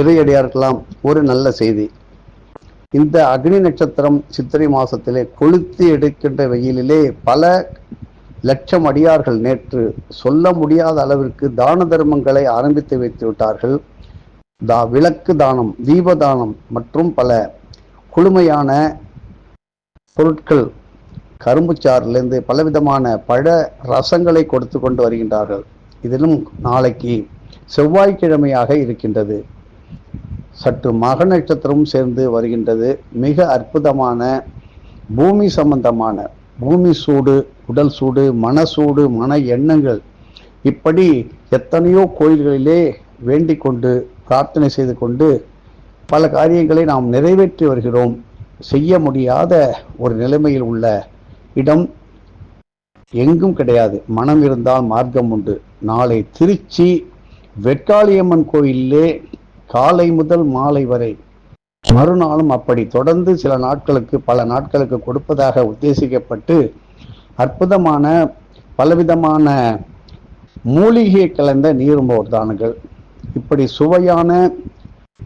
இறையடியாருக்கலாம் ஒரு நல்ல செய்தி. இந்த அக்னி நட்சத்திரம் சித்திரை மாசத்திலே கொளுத்தி எடுக்கின்ற வெயிலிலே பல லட்சம் அடியார்கள் நேற்று சொல்ல முடியாத அளவிற்கு தான தர்மங்களை ஆரம்பித்து வைத்து விட்டார்கள். விளக்கு தானம், தீப தானம் மற்றும் பல குளுமையான பொருட்கள், கரும்புச்சாறிலிருந்து பலவிதமான பழ ரசங்களை கொடுத்து கொண்டு வருகின்றார்கள். இதிலும் நாளைக்கு செவ்வாய்க்கிழமையாக இருக்கின்றது. சற்று மக நட்சத்திரமும் சேர்ந்து வருகின்றது. மிக அற்புதமான பூமி சம்பந்தமான, பூமி சூடு, உடல் சூடு, மனசூடு, மன எண்ணங்கள், இப்படி எத்தனையோ கோயில்களிலே வேண்டிக் கொண்டு பிரார்த்தனை செய்து கொண்டு பல காரியங்களை நாம் நிறைவேற்றி வருகிறோம். செய்ய முடியாத ஒரு நிலைமையில் உள்ள இடம் எங்கும் கிடையாது. மனம் இருந்தால் மார்க்கம் உண்டு. நாளை திருச்சி வெக்காளியம்மன் கோயிலே காலை முதல் மாலை வரை, மறுநாளும் அப்படி தொடர்ந்து சில நாட்களுக்கு, பல நாட்களுக்கு கொடுப்பதாக உத்தேசிக்கப்பட்டு அற்புதமான பலவிதமான மூலிகை கலந்த நீர்மோர் தானங்கள், இப்படி சுவையான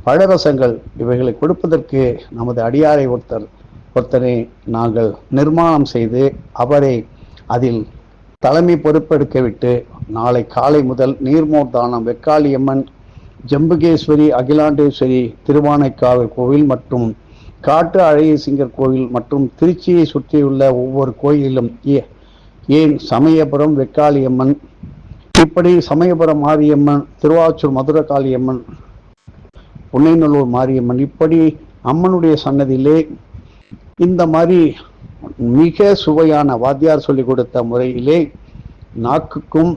பழரசங்கள், இவைகளை கொடுப்பதற்கு நமது அடியாரை ஒருத்தரை நாங்கள் நிர்மாணம் செய்து அவரை அதில் தலைமை பொறுப்பெடுக்க விட்டு நாளை காலை முதல் நீர்மோர் தானம் வெக்காளியம்மன், ஜம்புகேஸ்வரி, அகிலாண்டேஸ்வரி திருவானைக்காவல் கோவில் மற்றும் காட்டு அழகியசிங்கர் கோவில் மற்றும் திருச்சியை சுற்றியுள்ள ஒவ்வொரு கோயிலும், ஏன் சமயபுரம் வெக்காளியம்மன், இப்படி சமயபுரம் மாரியம்மன், திருவாச்சூர் மதுரகாளியம்மன், புன்னைநல்லூர் மாரியம்மன், இப்படி அம்மனுடைய சன்னதியிலே இந்த மாதிரி மிக சுவையான வாத்தியார் சொல்லிக் கொடுத்த முறையிலே நாக்குக்கும்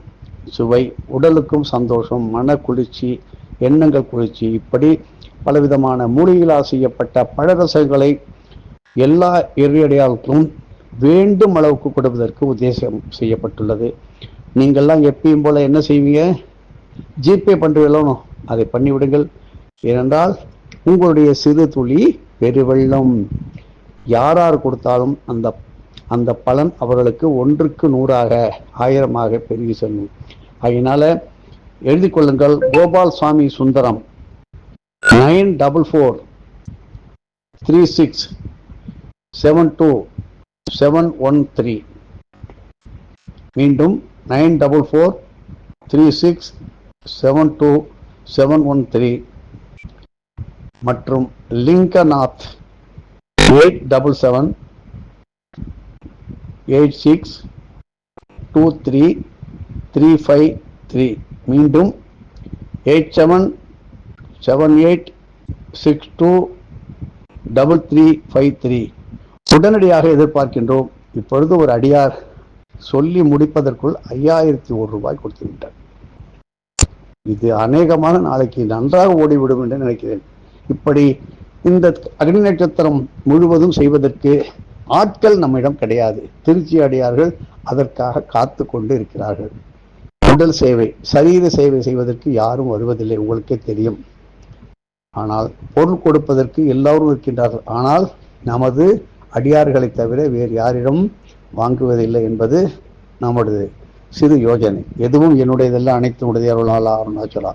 சுவை, உடலுக்கும் சந்தோஷம், மன குளிர்ச்சி, எண்ணங்கள் குளிர்ச்சி, இப்படி பலவிதமான மூலிகைகளால் செய்யப்பட்ட பழரசங்களை எல்லா இறையடியாருக்கும் வேண்டும் அளவுக்கு கொடுப்பதற்கு உத்தேசம் செய்யப்பட்டுள்ளது. நீங்கள்லாம் எப்பயும் போல என்ன செய்வீங்க? ஜிபே பண்ணுவீங்களோ அதை பண்ணிவிடுங்கள். ஏனென்றால் உங்களுடைய சிறு துளி பெருவெள்ளம். யார் கொடுத்தாலும் அந்த பலன் அவர்களுக்கு 1க்கு 100ஆக 1000ஆக பெருகி செல்லும். அதனால எழுதி கொள்ளுங்கள். கோபால் சுவாமி சுந்தரம் 9446727713. மீண்டும் 9446727713 மற்றும் லிங்கநாத் 8778623353. மீண்டும் 8778623353. உடனடியாக எதிர்பார்க்கின்றோம். இப்பொழுது ஒரு அடியார் சொல்லி முடிப்பதற்குள் 5001 ரூபாய் கொடுத்து விட்டார். இது அநேகமான நாளைக்கு நன்றாக ஓடிவிடும் என்று நினைக்கிறேன். இப்படி இந்த அக்னி நட்சத்திரம் முழுவதும் செய்வதற்கு ஆட்கள் நம்மிடம் கிடையாது. திருச்சி அடியார்கள் அதற்காக காத்து கொண்டு இருக்கிறார்கள். உடல் சேவை, சரீர சேவை செய்வதற்கு யாரும் வருவதில்லை, உங்களுக்கே தெரியும். ஆனால் பொருள் கொடுப்பதற்கு எல்லோரும் இருக்கின்றார்கள். ஆனால் நமது அடியார்களை தவிர வேறு யாரிடம் வாங்குவதில்லை என்பது நமது சிறு யோஜனை. எதுவும் என்னுடையதெல்லாம், அனைத்து உடையவர்களால் அருணாச்சலா.